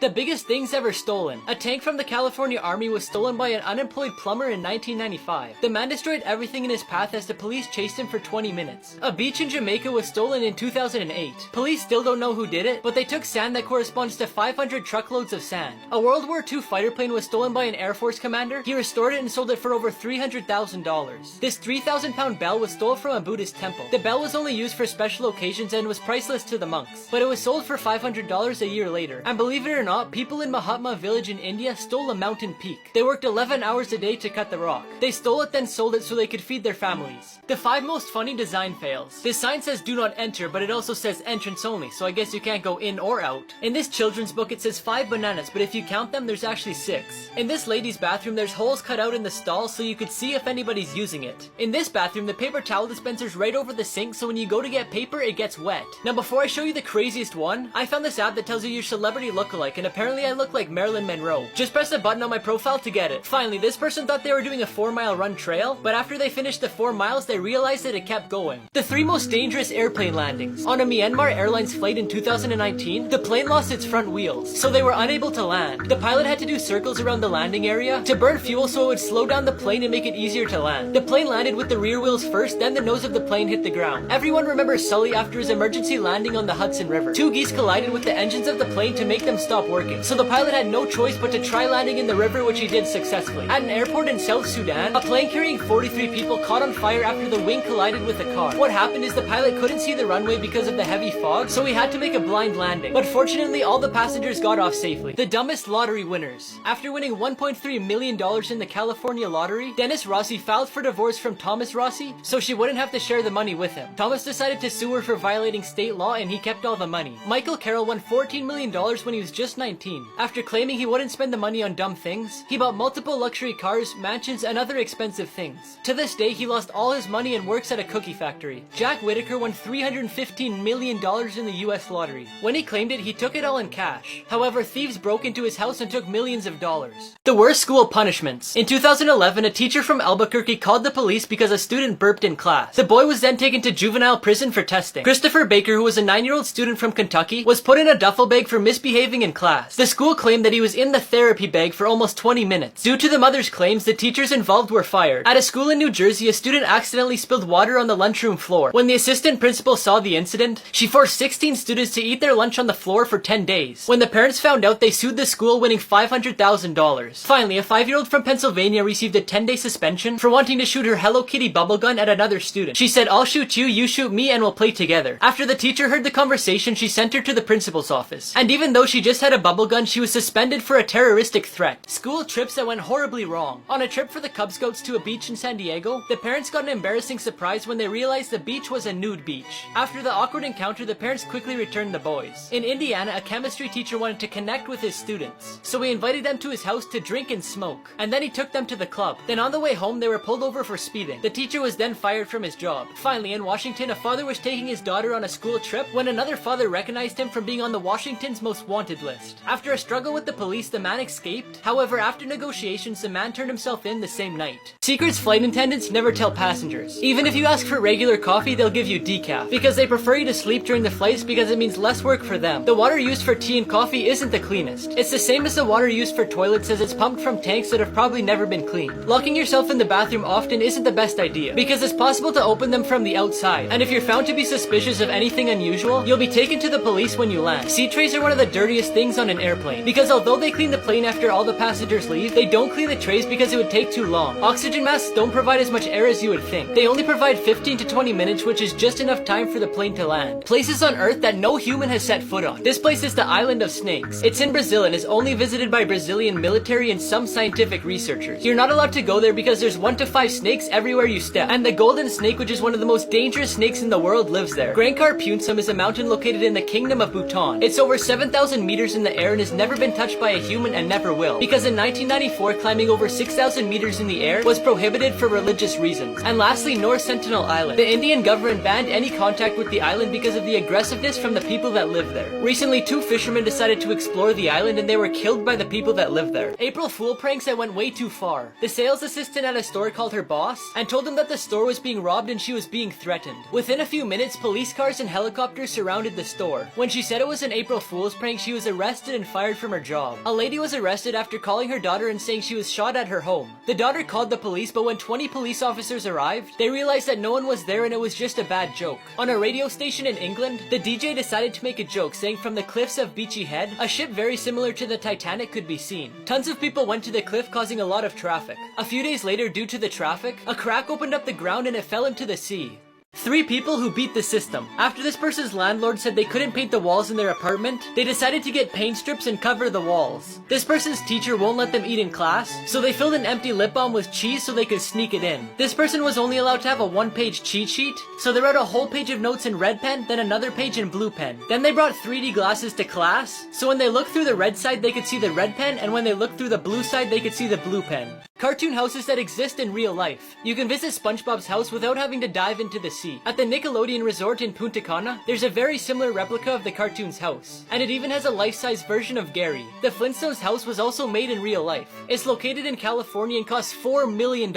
The biggest things ever stolen. A tank from the California Army was stolen by an unemployed plumber in 1995. The man destroyed everything in his path as the police chased him for 20 minutes. A beach in Jamaica was stolen in 2008. Police still don't know who did it, but they took sand that corresponds to 500 truckloads of sand. A World War II fighter plane was stolen by an Air Force commander. He restored it and sold it for over $300,000. This 3,000-pound bell was stolen from a Buddhist temple. The bell was only used for special occasions and was priceless to the monks, but it was sold for $500 a year later. And believe it or not, people in Mahatma village in India stole a mountain peak. They worked 11 hours a day to cut the rock. They stole it then sold it so they could feed their families. The 5 most funny design fails. This sign says do not enter, but it also says entrance only, so I guess you can't go in or out. In this children's book it says 5 bananas, but if you count them there's actually 6. In this lady's bathroom there's holes cut out in the stall so you could see if anybody's using it. In this bathroom the paper towel dispenser's right over the sink, so when you go to get paper it gets wet. Now before I show you the craziest one, I found this app that tells you your celebrity lookalike, and apparently I look like Marilyn Monroe. Just press the button on my profile to get it. Finally, this person thought they were doing a 4-mile run trail, but after they finished the 4 miles they realized that it kept going. The 3 most dangerous airplane landings. On a Myanmar Airlines flight in 2019, the plane lost its front wheels, so they were unable to land. The pilot had to do circles around the landing area to burn fuel so it would slow down the plane and make it easier to land. The plane landed with the rear wheels first, then the nose of the plane hit the ground. Everyone remembers Sully after his emergency landing on the Hudson River. 2 geese collided with the engines of the plane to make them stop working, so the pilot had no choice but to try landing in the river, which he did successfully. At an airport in South Sudan, a plane carrying 43 people caught on fire after the wing collided with a car. What happened is the pilot couldn't see the runway because of the heavy fog, so he had to make a blind landing. But fortunately, all the passengers got off safely. The dumbest lottery winners. After winning $1.3 million in the California lottery, Dennis Rossi filed for divorce from Thomas Rossi, so she wouldn't have to share the money with him. Thomas decided to sue her for violating state law, and he kept all the money. Michael Carroll won $14 million when he was just 19. After claiming he wouldn't spend the money on dumb things, he bought multiple luxury cars, mansions, and other expensive things. To this day, he lost all his money and works at a cookie factory. Jack Whitaker won $315 million in the US lottery. When he claimed it, he took it all in cash. However, thieves broke into his house and took millions of dollars. The worst school punishments. In 2011, a teacher from Albuquerque called the police because a student burped in class. The boy was then taken to juvenile prison for testing. Christopher Baker, who was a 9-year-old student from Kentucky, was put in a duffel bag for misbehaving in class. The school claimed that he was in the therapy bag for almost 20 minutes. Due to the mother's claims, the teachers involved were fired. At a school in New Jersey, a student accidentally spilled water on the lunchroom floor. When the assistant principal saw the incident, she forced 16 students to eat their lunch on the floor for 10 days. When the parents found out, they sued the school, winning $500,000. Finally, a 5-year-old from Pennsylvania received a 10-day suspension for wanting to shoot her Hello Kitty bubble gun at another student. She said, "I'll shoot you, you shoot me, and we'll play together." After the teacher heard the conversation, she sent her to the principal's office. And even though she just had a bubble gun, she was suspended for a terroristic threat. School trips that went horribly wrong. On a trip for the Cub Scouts to a beach in San Diego, the parents got an embarrassing surprise when they realized the beach was a nude beach. After the awkward encounter, the parents quickly returned the boys. In Indiana, a chemistry teacher wanted to connect with his students, so he invited them to his house to drink and smoke, and then he took them to the club. Then on the way home, they were pulled over for speeding. The teacher was then fired from his job. Finally, in Washington, a father was taking his daughter on a school trip when another father recognized him from being on the Washington's most wanted list. After a struggle with the police, the man escaped. However, after negotiations, the man turned himself in the same night. Secrets flight attendants never tell passengers. Even if you ask for regular coffee, they'll give you decaf, because they prefer you to sleep during the flights because it means less work for them. The water used for tea and coffee isn't the cleanest. It's the same as the water used for toilets, as it's pumped from tanks that have probably never been cleaned. Locking yourself in the bathroom often isn't the best idea, because it's possible to open them from the outside, and if you're found to be suspicious of anything unusual, you'll be taken to the police when you land. Seat trays are one of the dirtiest things on an airplane, because although they clean the plane after all the passengers leave, they don't clean the trays because it would take too long. Oxygen masks don't provide as much air as you would think. They only provide 15 to 20 minutes, which is just enough time for the plane to land. Places on Earth that no human has set foot on. This place is the Island of Snakes. It's in Brazil and is only visited by Brazilian military and some scientific researchers. You're not allowed to go there because there's 1 to 5 snakes everywhere you step, and the golden snake, which is one of the most dangerous snakes in the world, lives there. Grand Karpunsum is a mountain located in the Kingdom of Bhutan. It's over 7,000 meters in the air and has never been touched by a human and never will, because in 1994 climbing over 6,000 meters in the air was prohibited for religious reasons. And lastly, North Sentinel Island. The Indian government banned any contact with the island because of the aggressiveness from the people that live there. Recently, 2 fishermen decided to explore the island and they were killed by the people that live there. April Fool pranks that went way too far. The sales assistant at a store called her boss and told him that the store was being robbed and she was being threatened. Within a few minutes, police cars and helicopters surrounded the store. When she said it was an April Fool's prank, she was arrested arrested and fired from her job. A lady was arrested after calling her daughter and saying she was shot at her home. The daughter called the police, but when 20 police officers arrived, they realized that no one was there and it was just a bad joke. On a radio station in England, the DJ decided to make a joke saying from the cliffs of Beachy Head, a ship very similar to the Titanic could be seen. Tons of people went to the cliff, causing a lot of traffic. A few days later, due to the traffic, a crack opened up the ground and it fell into the sea. 3 people who beat the system. After this person's landlord said they couldn't paint the walls in their apartment, they decided to get paint strips and cover the walls. This person's teacher won't let them eat in class, so they filled an empty lip balm with cheese so they could sneak it in. This person was only allowed to have a 1-page cheat sheet, so they wrote a whole page of notes in red pen, then another page in blue pen. Then they brought 3D glasses to class, so when they looked through the red side they could see the red pen, and when they looked through the blue side they could see the blue pen. Cartoon houses that exist in real life. You can visit SpongeBob's house without having to dive into the sea. At the Nickelodeon Resort in Punta Cana, there's a very similar replica of the cartoon's house. And it even has a life-size version of Gary. The Flintstones house was also made in real life. It's located in California and costs $4 million.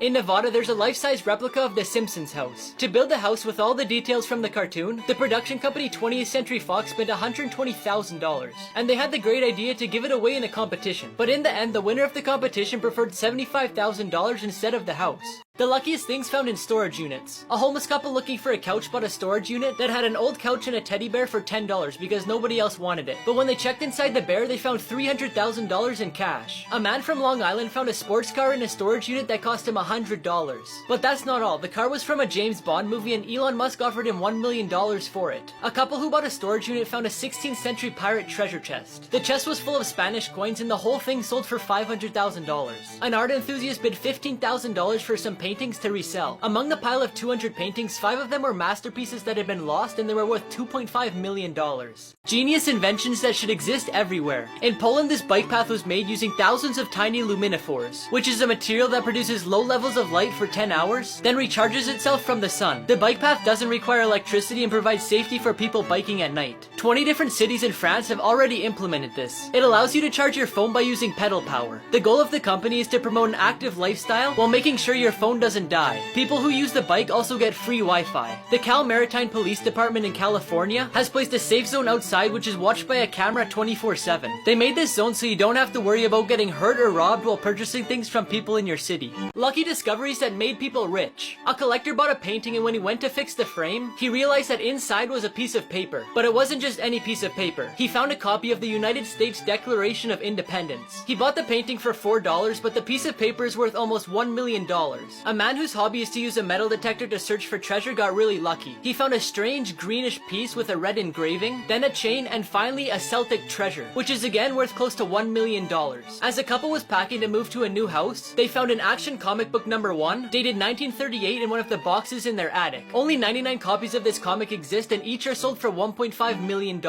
In Nevada, there's a life-size replica of the Simpsons house. To build the house with all the details from the cartoon, the production company 20th Century Fox spent $120,000. And they had the great idea to give it away in a competition. But in the end, the winner of the competition preferred $75,000 instead of the house. The luckiest things found in storage units. A homeless couple looking for a couch bought a storage unit that had an old couch and a teddy bear for $10 because nobody else wanted it. But when they checked inside the bear, they found $300,000 in cash. A man from Long Island found a sports car in a storage unit that cost him $100. But that's not all. The car was from a James Bond movie and Elon Musk offered him $1 million for it. A couple who bought a storage unit found a 16th century pirate treasure chest. The chest was full of Spanish coins and the whole thing sold for $500,000. An art enthusiast bid $15,000 for some paintings to resell. Among the pile of 200 paintings, 5 of them were masterpieces that had been lost and they were worth $2.5 million. Genius inventions that should exist everywhere. In Poland, this bike path was made using thousands of tiny luminophores, which is a material that produces low levels of light for 10 hours, then recharges itself from the sun. The bike path doesn't require electricity and provides safety for people biking at night. 20 different cities in France have already implemented this. It allows you to charge your phone by using pedal power. The goal of the company is to promote an active lifestyle while making sure your phone doesn't die. People who use the bike also get free Wi-Fi. The Cal Maritime Police Department in California has placed a safe zone outside which is watched by a camera 24/7. They made this zone so you don't have to worry about getting hurt or robbed while purchasing things from people in your city. Lucky discoveries that made people rich. A collector bought a painting and when he went to fix the frame, he realized that inside was a piece of paper. But it wasn't just any piece of paper. He found a copy of the United States Declaration of Independence. He bought the painting for $4, but the piece of paper is worth almost $1 million. A man whose hobby is to use a metal detector to search for treasure got really lucky. He found a strange greenish piece with a red engraving, then a chain, and finally a Celtic treasure, which is again worth close to $1 million. As a couple was packing to move to a new house, they found an Action comic book #1, dated 1938 in one of the boxes in their attic. Only 99 copies of this comic exist and each are sold for $1.5 million.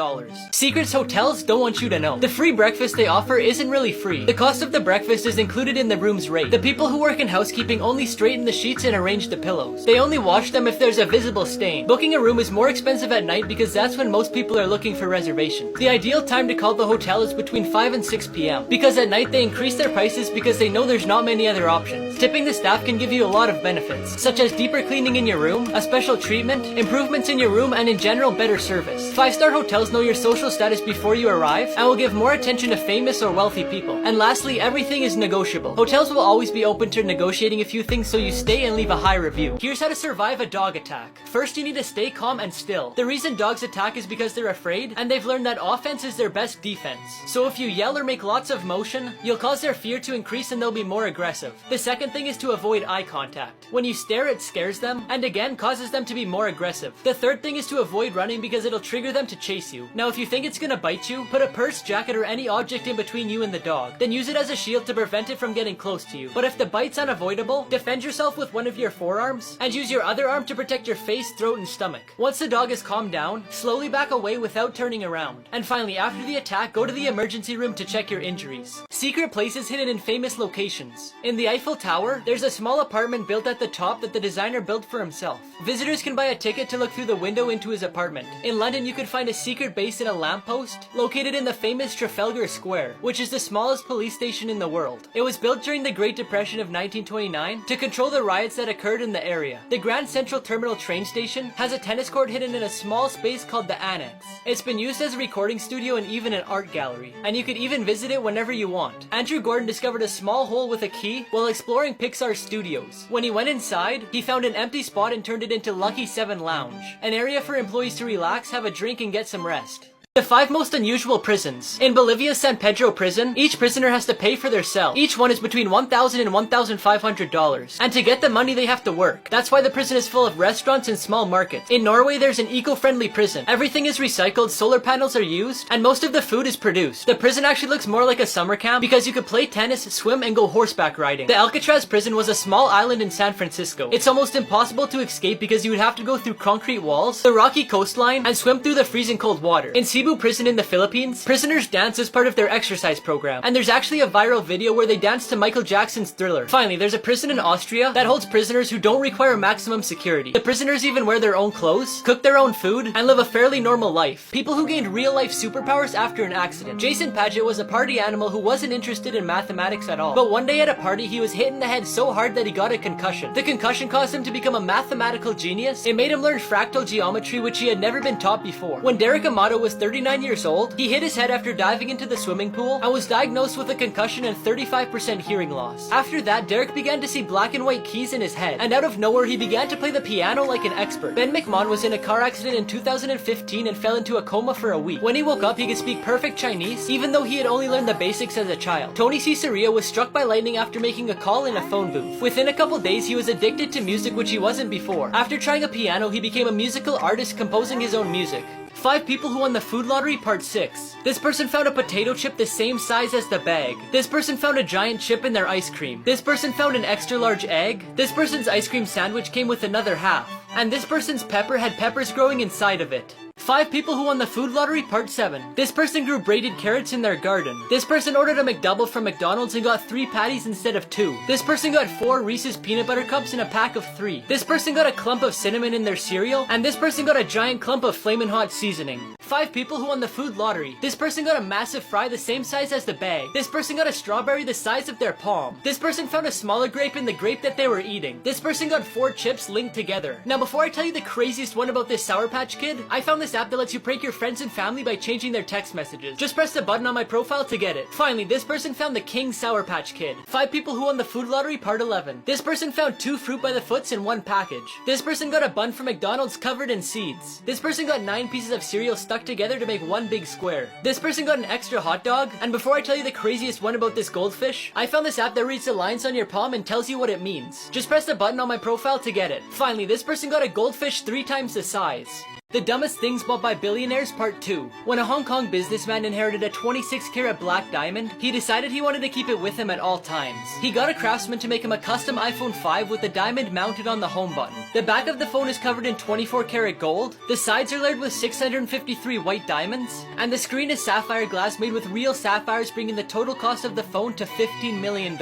Secrets hotels don't want you to know. The free breakfast they offer isn't really free. The cost of the breakfast is included in the room's rate. The people who work in housekeeping only straighten the sheets and arrange the pillows. They only wash them if there's a visible stain. Booking a room is more expensive at night because that's when most people are looking for reservations. The ideal time to call the hotel is between 5 and 6 p.m. because at night they increase their prices because they know there's not many other options. Tipping the staff can give you a lot of benefits, such as deeper cleaning in your room, a special treatment, improvements in your room, and in general better service. 5-star hotels know your social status before you arrive and will give more attention to famous or wealthy people. And lastly, everything is negotiable. Hotels will always be open to negotiating a few things so you stay and leave a high review. Here's how to survive a dog attack. First, you need to stay calm and still. The reason dogs attack is because they're afraid and they've learned that offense is their best defense. So if you yell or make lots of motion, you'll cause their fear to increase and they'll be more aggressive. The second thing is to avoid eye contact. When you stare, it scares them and again causes them to be more aggressive. The third thing is to avoid running because it'll trigger them to chase you. Now if you think it's gonna bite you, put a purse, jacket, or any object in between you and the dog. Then use it as a shield to prevent it from getting close to you. But if the bite's unavoidable, defend yourself with one of your forearms and use your other arm to protect your face, throat, and stomach. Once the dog is calmed down, slowly back away without turning around. And finally, after the attack, go to the emergency room to check your injuries. Secret places hidden in famous locations. In the Eiffel Tower, there's a small apartment built at the top that the designer built for himself. Visitors can buy a ticket to look through the window into his apartment. In London, you could find a secret base in a lamppost located in the famous Trafalgar Square, which is the smallest police station in the world. It was built during the Great Depression of 1929 to control the riots that occurred in the area. The Grand Central Terminal train station has a tennis court hidden in a small space called the Annex. It's been used as a recording studio and even an art gallery, and you could even visit it whenever you want. Andrew Gordon discovered a small hole with a key while exploring Pixar Studios. When he went inside, he found an empty spot and turned it into Lucky 7 Lounge, an area for employees to relax, have a drink, and get some rest. The 5 most unusual prisons. In Bolivia's San Pedro prison, each prisoner has to pay for their cell. Each one is between $1,000 and $1,500. And to get the money, they have to work. That's why the prison is full of restaurants and small markets. In Norway, there's an eco-friendly prison. Everything is recycled, solar panels are used, and most of the food is produced. The prison actually looks more like a summer camp because you could play tennis, swim, and go horseback riding. The Alcatraz prison was a small island in San Francisco. It's almost impossible to escape because you would have to go through concrete walls, the rocky coastline, and swim through the freezing cold water. In Cebu prison in the Philippines, prisoners dance as part of their exercise program, and there's actually a viral video where they dance to Michael Jackson's Thriller. Finally, there's a prison in Austria that holds prisoners who don't require maximum security. The prisoners even wear their own clothes, cook their own food, and live a fairly normal life. People who gained real-life superpowers after an accident. Jason Padgett was a party animal who wasn't interested in mathematics at all, but one day at a party he was hit in the head so hard that he got a concussion. The concussion caused him to become a mathematical genius. It made him learn fractal geometry, which he had never been taught before. When Derek Amato was 39 years old, he hit his head after diving into the swimming pool and was diagnosed with a concussion and 35% hearing loss. After that, Derek began to see black and white keys in his head, and out of nowhere he began to play the piano like an expert. Ben McMahon was in a car accident in 2015 and fell into a coma for a week. When he woke up, he could speak perfect Chinese, even though he had only learned the basics as a child. Tony Caesarea was struck by lightning after making a call in a phone booth. Within a couple days, he was addicted to music, which he wasn't before. After trying a piano, he became a musical artist, composing his own music. 5 people who won the food lottery, part 6. This person found a potato chip the same size as the bag. This person found a giant chip in their ice cream. This person found an extra large egg. This person's ice cream sandwich came with another half. And this person's pepper had peppers growing inside of it. 5 people who won the food lottery, part 7. This person grew braided carrots in their garden. This person ordered a McDouble from McDonald's and got 3 patties instead of 2. This person got 4 Reese's peanut butter cups in a pack of 3. This person got a clump of cinnamon in their cereal, and this person got a giant clump of flamin' hot seasoning. 5 people who won the food lottery. This person got a massive fry the same size as the bag. This person got a strawberry the size of their palm. This person found a smaller grape in the grape that they were eating. This person got 4 chips linked together. Now before I tell you the craziest one about this Sour Patch Kid, I found this app that lets you prank your friends and family by changing their text messages. Just press the button on my profile to get it. Finally, this person found the King Sour Patch Kid. 5 people who won the food lottery, part 11. This person found 2 fruit by the foots in 1 package. This person got a bun from McDonald's covered in seeds. This person got 9 pieces of cereal stuck together to make 1 big square. This person got an extra hot dog. And before I tell you the craziest one about this goldfish, I found this app that reads the lines on your palm and tells you what it means. Just press the button on my profile to get it. Finally, this person got a goldfish 3 times the size. The Dumbest Things Bought by Billionaires, Part 2. When a Hong Kong businessman inherited a 26-carat black diamond, he decided he wanted to keep it with him at all times. He got a craftsman to make him a custom iPhone 5 with the diamond mounted on the home button. The back of the phone is covered in 24-carat gold, the sides are layered with 653 white diamonds, and the screen is sapphire glass made with real sapphires, bringing the total cost of the phone to $15 million.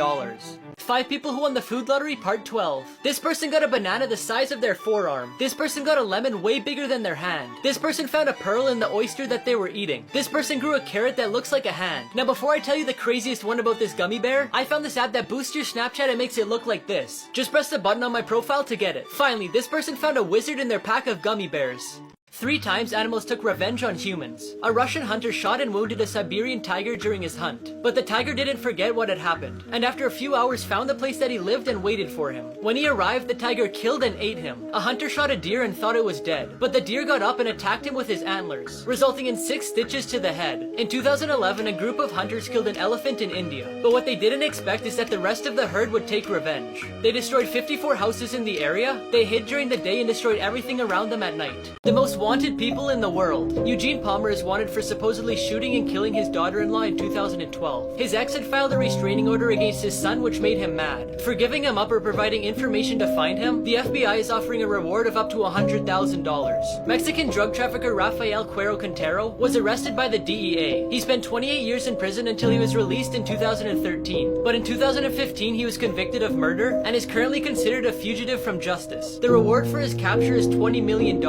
5 people who won the food lottery, part 12. This person got a banana the size of their forearm. This person got a lemon way bigger than their hand. This person found a pearl in the oyster that they were eating. This person grew a carrot that looks like a hand. Now before I tell you the craziest one about this gummy bear, I found this app that boosts your Snapchat and makes it look like this. Just press the button on my profile to get it. Finally, this person found a wizard in their pack of gummy bears. 3 times animals took revenge on humans. A Russian hunter shot and wounded a Siberian tiger during his hunt. But the tiger didn't forget what had happened, and after a few hours found the place that he lived and waited for him. When he arrived, the tiger killed and ate him. A hunter shot a deer and thought it was dead, but the deer got up and attacked him with his antlers, resulting in 6 stitches to the head. In 2011, a group of hunters killed an elephant in India, but what they didn't expect is that the rest of the herd would take revenge. They destroyed 54 houses in the area, they hid during the day and destroyed everything around them at night. The most wanted people in the world. Eugene Palmer is wanted for supposedly shooting and killing his daughter-in-law in 2012. His ex had filed a restraining order against his son, which made him mad. For giving him up or providing information to find him, the FBI is offering a reward of up to $100,000. Mexican drug trafficker Rafael Cuero Quintero was arrested by the DEA. He spent 28 years in prison until he was released in 2013. But in 2015, he was convicted of murder and is currently considered a fugitive from justice. The reward for his capture is $20 million.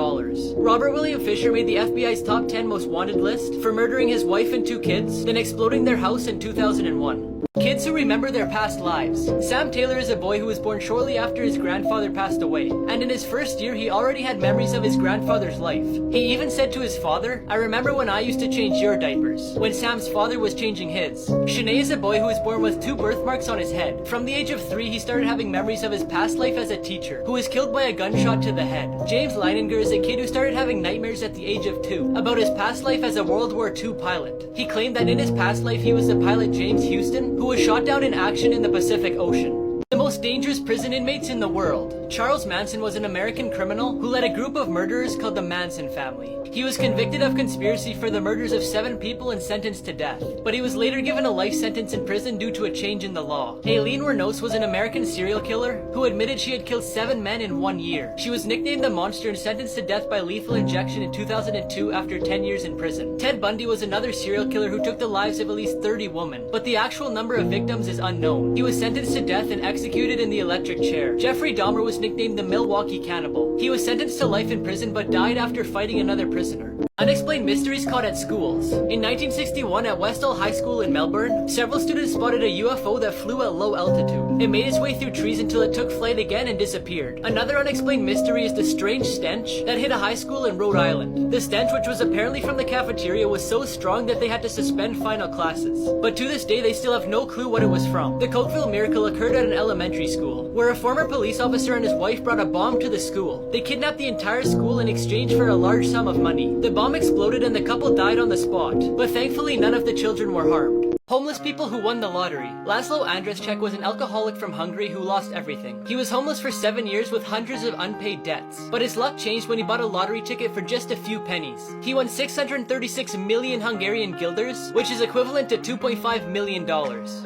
Robert William Fisher made the FBI's top 10 most wanted list for murdering his wife and 2 kids, then exploding their house in 2001. Kids who remember their past lives. Sam Taylor is a boy who was born shortly after his grandfather passed away, and in his first year he already had memories of his grandfather's life. He even said to his father, "I remember when I used to change your diapers," when Sam's father was changing his. Shanae is a boy who was born with 2 birthmarks on his head. From the age of 3 he started having memories of his past life as a teacher, who was killed by a gunshot to the head. James Leininger is a kid who started having nightmares at the age of 2 about his past life as a World War II pilot. He claimed that in his past life he was the pilot James Houston, who was shot down in action in the Pacific Ocean. The most dangerous prison inmates in the world. Charles Manson was an American criminal who led a group of murderers called the Manson family. He was convicted of conspiracy for the murders of 7 people and sentenced to death, but he was later given a life sentence in prison due to a change in the law. Aileen Wuornos was an American serial killer who admitted she had killed 7 men in 1 year. She was nicknamed the Monster and sentenced to death by lethal injection in 2002 after 10 years in prison. Ted Bundy was another serial killer who took the lives of at least 30 women, but the actual number of victims is unknown. He was sentenced to death and executed in the electric chair. Jeffrey Dahmer was nicknamed the Milwaukee Cannibal. He was sentenced to life in prison but died after fighting another prisoner. Unexplained mysteries caught at schools. In 1961 at Westall High School in Melbourne, several students spotted a UFO that flew at low altitude. It made its way through trees until it took flight again and disappeared. Another unexplained mystery is the strange stench that hit a high school in Rhode Island. The stench, which was apparently from the cafeteria, was so strong that they had to suspend final classes. But to this day, they still have no clue what it was from. The Cokeville miracle occurred at an elementary school, where a former police officer and his wife brought a bomb to the school. They kidnapped the entire school in exchange for a large sum of money. The bomb exploded and the couple died on the spot, but thankfully none of the children were harmed. Homeless people who won the lottery. Laszlo Andreszczak was an alcoholic from Hungary who lost everything. He was homeless for 7 years with hundreds of unpaid debts, but his luck changed when he bought a lottery ticket for just a few pennies. He won 636 million Hungarian guilders, which is equivalent to $2.5 million.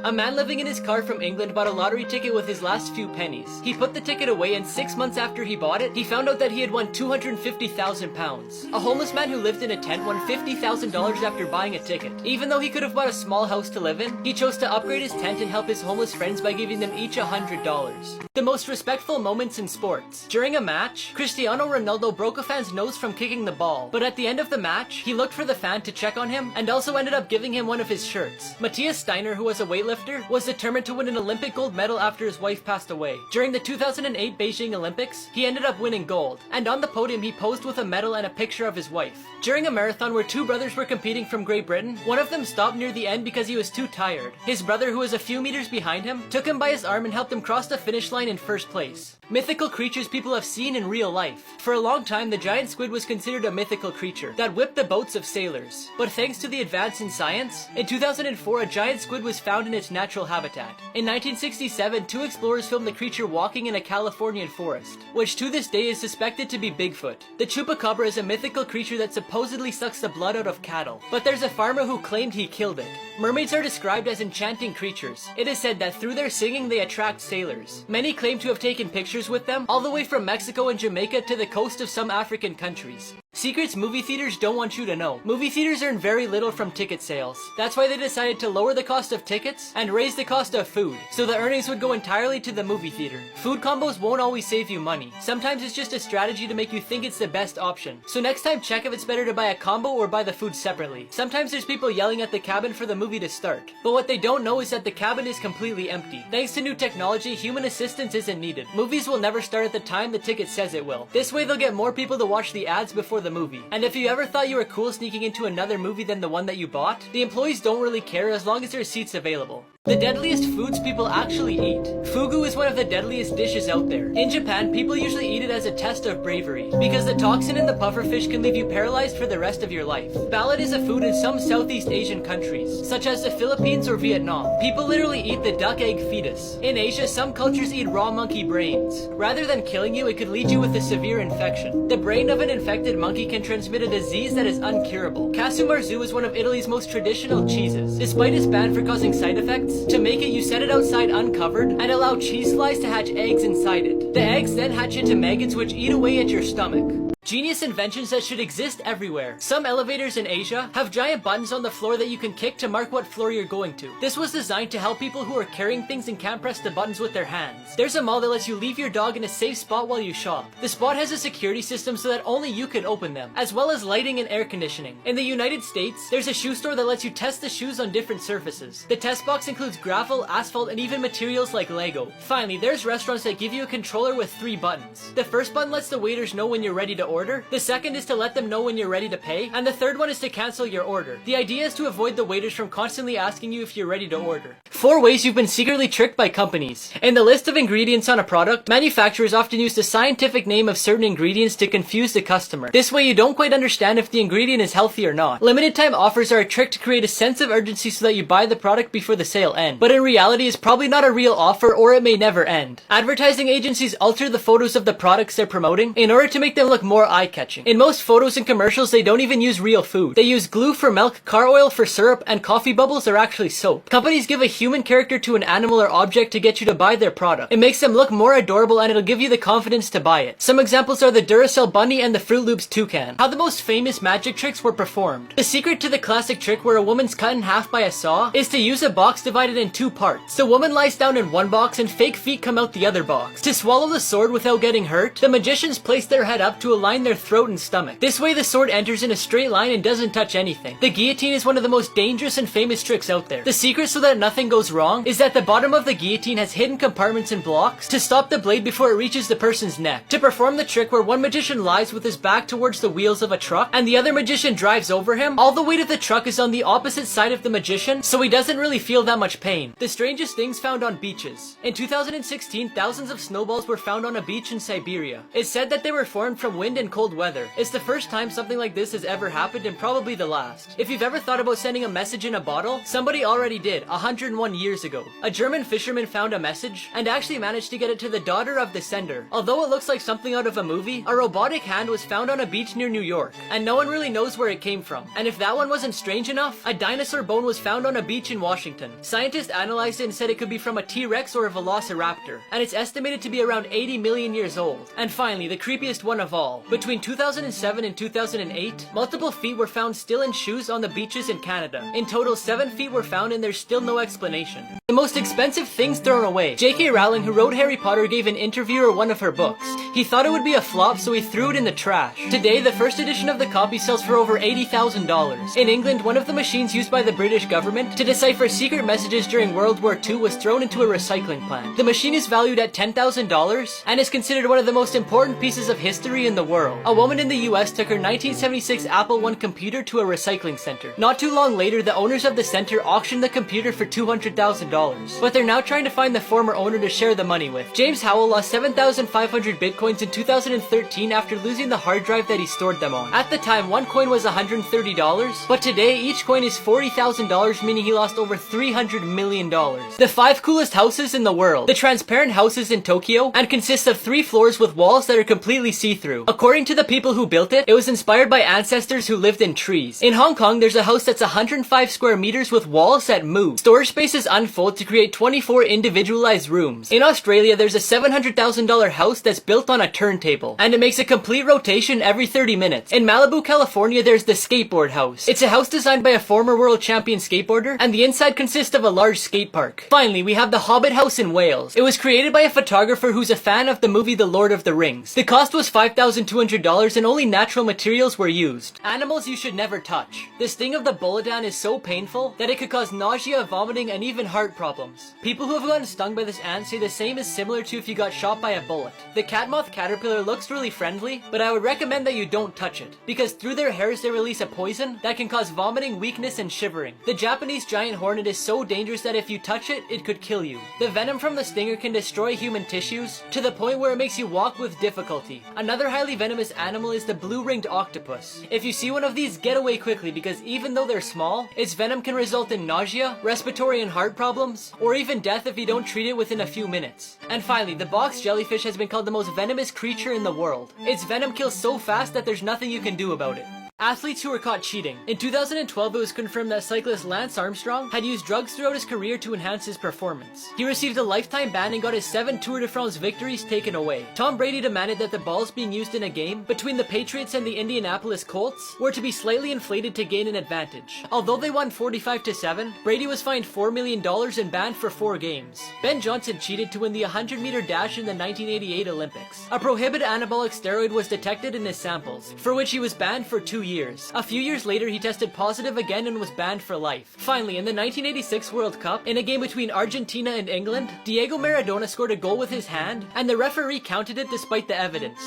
A man living in his car from England bought a lottery ticket with his last few pennies. He put the ticket away and 6 months after he bought it, he found out that he had won £250,000. A homeless man who lived in a tent won $50,000 after buying a ticket. Even though he could have bought a small house to live in, he chose to upgrade his tent and help his homeless friends by giving them each $100. The most respectful moments in sports. During a match, Cristiano Ronaldo broke a fan's nose from kicking the ball, but at the end of the match, he looked for the fan to check on him and also ended up giving him one of his shirts. Matthias Steiner, who was a weightlifter, was determined to win an Olympic gold medal after his wife passed away. During the 2008 Beijing Olympics, he ended up winning gold, and on the podium he posed with a medal and a picture of his wife. During a marathon where 2 brothers were competing from Great Britain, one of them stopped near the end because he was too tired. His brother, who was a few meters behind him, took him by his arm and helped him cross the finish line in first place. Mythical creatures people have seen in real life. For a long time, the giant squid was considered a mythical creature that whipped the boats of sailors. But thanks to the advance in science, in 2004 a giant squid was found in its natural habitat. In 1967, 2 explorers filmed the creature walking in a Californian forest, which to this day is suspected to be Bigfoot. The chupacabra is a mythical creature that supposedly sucks the blood out of cattle, but there's a farmer who claimed he killed it. Mermaids are described as enchanting creatures. It is said that through their singing they attract sailors. Many claim to have taken pictures with them, all the way from Mexico and Jamaica to the coast of some African countries. Secrets movie theaters don't want you to know. Movie theaters earn very little from ticket sales. That's why they decided to lower the cost of tickets and raise the cost of food, so the earnings would go entirely to the movie theater. Food combos won't always save you money. Sometimes it's just a strategy to make you think it's the best option. So next time check if it's better to buy a combo or buy the food separately. Sometimes there's people yelling at the cabin for the movie to start, but what they don't know is that the cabin is completely empty. Thanks to new technology, human assistance isn't needed. Movies will never start at the time the ticket says it will. This way they'll get more people to watch the ads before the movie. And if you ever thought you were cool sneaking into another movie than the one that you bought, the employees don't really care as long as there are seats available. The deadliest foods people actually eat. Fugu is one of the deadliest dishes out there. In Japan, people usually eat it as a test of bravery, because the toxin in the pufferfish can leave you paralyzed for the rest of your life. Ballot is a food in some Southeast Asian countries, such as the Philippines or Vietnam. People literally eat the duck egg fetus. In Asia, some cultures eat raw monkey brains. Rather than killing you, it could lead you with a severe infection. The brain of an infected monkey can transmit a disease that is uncurable. Casu marzu is one of Italy's most traditional cheeses. Despite its ban for causing side effects, to make it, you set it outside uncovered and allow cheese flies to hatch eggs inside it. The eggs then hatch into maggots which eat away at your stomach. Genius inventions that should exist everywhere. Some elevators in Asia have giant buttons on the floor that you can kick to mark what floor you're going to. This was designed to help people who are carrying things and can't press the buttons with their hands. There's a mall that lets you leave your dog in a safe spot while you shop. The spot has a security system so that only you can open them, as well as lighting and air conditioning. In the United States, there's a shoe store that lets you test the shoes on different surfaces. The test box includes gravel, asphalt, and even materials like Lego. Finally, there's restaurants that give you a controller with 3 buttons. The first button lets the waiters know when you're ready to order, the second is to let them know when you're ready to pay, and the third one is to cancel your order. The idea is to avoid the waiters from constantly asking you if you're ready to order. 4 ways you've been secretly tricked by companies. In the list of ingredients on a product, manufacturers often use the scientific name of certain ingredients to confuse the customer. This way you don't quite understand if the ingredient is healthy or not. Limited time offers are a trick to create a sense of urgency so that you buy the product before the sale ends. But in reality, it's probably not a real offer or it may never end. Advertising agencies alter the photos of the products they're promoting in order to make them look more eye-catching. In most photos and commercials, they don't even use real food. They use glue for milk, car oil for syrup, and coffee bubbles are actually soap. Companies give a human character to an animal or object to get you to buy their product. It makes them look more adorable and it'll give you the confidence to buy it. Some examples are the Duracell bunny and the Fruit Loops toucan. How the most famous magic tricks were performed. The secret to the classic trick where a woman's cut in half by a saw is to use a box divided in 2 parts. The woman lies down in one box and fake feet come out the other box. To swallow the sword without getting hurt, the magicians place their head up to align their throat and stomach. This way the sword enters in a straight line and doesn't touch anything. The guillotine is one of the most dangerous and famous tricks out there. The secret so that nothing goes wrong is that the bottom of the guillotine has hidden compartments and blocks to stop the blade before it reaches the person's neck. To perform the trick where one magician lies with his back towards the wheels of a truck and the other magician drives over him, all the weight of the truck is on the opposite side of the magician, so he doesn't really feel that much pain. The strangest things found on beaches. In 2016, thousands of snowballs were found on a beach in Siberia. It's said that they were formed from wind and cold weather. It's the first time something like this has ever happened and probably the last. If you've ever thought about sending a message in a bottle, somebody already did 101 years ago. A German fisherman found a message and actually managed to get it to the daughter of the sender. Although it looks like something out of a movie, a robotic hand was found on a beach near New York, and no one really knows where it came from. And if that one wasn't strange enough, a dinosaur bone was found on a beach in Washington. Scientists analyzed it and said it could be from a T-Rex or a Velociraptor, and it's estimated to be around 80 million years old. And finally, the creepiest one of all. Between 2007 and 2008, multiple feet were found still in shoes on the beaches in Canada. In total, 7 feet were found and there's still no explanation. The most expensive things thrown away. J.K. Rowling, who wrote Harry Potter, gave an interviewer one of her books. He thought it would be a flop, so he threw it in the trash. Today, the first edition of the copy sells for over $80,000. In England, one of the machines used by the British government to decipher secret messages during World War II was thrown into a recycling plant. The machine is valued at $10,000 and is considered one of the most important pieces of history in the world. A woman in the US took her 1976 Apple I computer to a recycling center. Not too long later, the owners of the center auctioned the computer for $200,000, but they're now trying to find the former owner to share the money with. James Howell lost 7,500 bitcoins in 2013 after losing the hard drive that he stored them on. At the time, one coin was $130, but today each coin is $40,000, meaning he lost over $300 million. The 5 coolest houses in the world. The transparent house is in Tokyo and consists of 3 floors with walls that are completely see-through. According to the people who built it, it was inspired by ancestors who lived in trees. In Hong Kong, there's a house that's 105 square meters with walls that move. Storage spaces unfold to create 24 individualized rooms. In Australia, there's a $700,000 house that's built on a turntable, and it makes a complete rotation every 30 minutes. In Malibu, California, there's the skateboard house. It's a house designed by a former world champion skateboarder, and the inside consists of a large skate park. Finally, we have the Hobbit house in Wales. It was created by a photographer who's a fan of the movie The Lord of the Rings. The cost was $5,200 and only natural materials were used. Animals you should never touch. The sting of the bolodan is so painful that it could cause nausea, vomiting, and even heart problems. People who have gotten stung by this ant say the same is similar to if you got shot by a bullet. The catmoth caterpillar looks really friendly, but I would recommend that you don't touch it, because through their hairs they release a poison that can cause vomiting, weakness, and shivering. The Japanese giant hornet is so dangerous that if you touch it, it could kill you. The venom from the stinger can destroy human tissues to the point where it makes you walk with difficulty. Another highly venomous animal is the blue-ringed octopus. If you see one of these, get away quickly, because even though they're small, its venom can result in nausea, respiratory and heart problems, or even death if you don't treat it within a few minutes. And finally, the box jellyfish has been called the most venomous creature in the world. Its venom kills so fast that there's nothing you can do about it. Athletes who were caught cheating. In 2012, it was confirmed that cyclist Lance Armstrong had used drugs throughout his career to enhance his performance. He received a lifetime ban and got his 7 Tour de France victories taken away. Tom Brady demanded that the balls being used in a game between the Patriots and the Indianapolis Colts were to be slightly inflated to gain an advantage. Although they won 45-7, Brady was fined $4 million and banned for 4 games. Ben Johnson cheated to win the 100-meter dash in the 1988 Olympics. A prohibited anabolic steroid was detected in his samples, for which he was banned for 2 years. A few years later, he tested positive again and was banned for life. Finally, in the 1986 World Cup, in a game between Argentina and England, Diego Maradona scored a goal with his hand, and the referee counted it despite the evidence.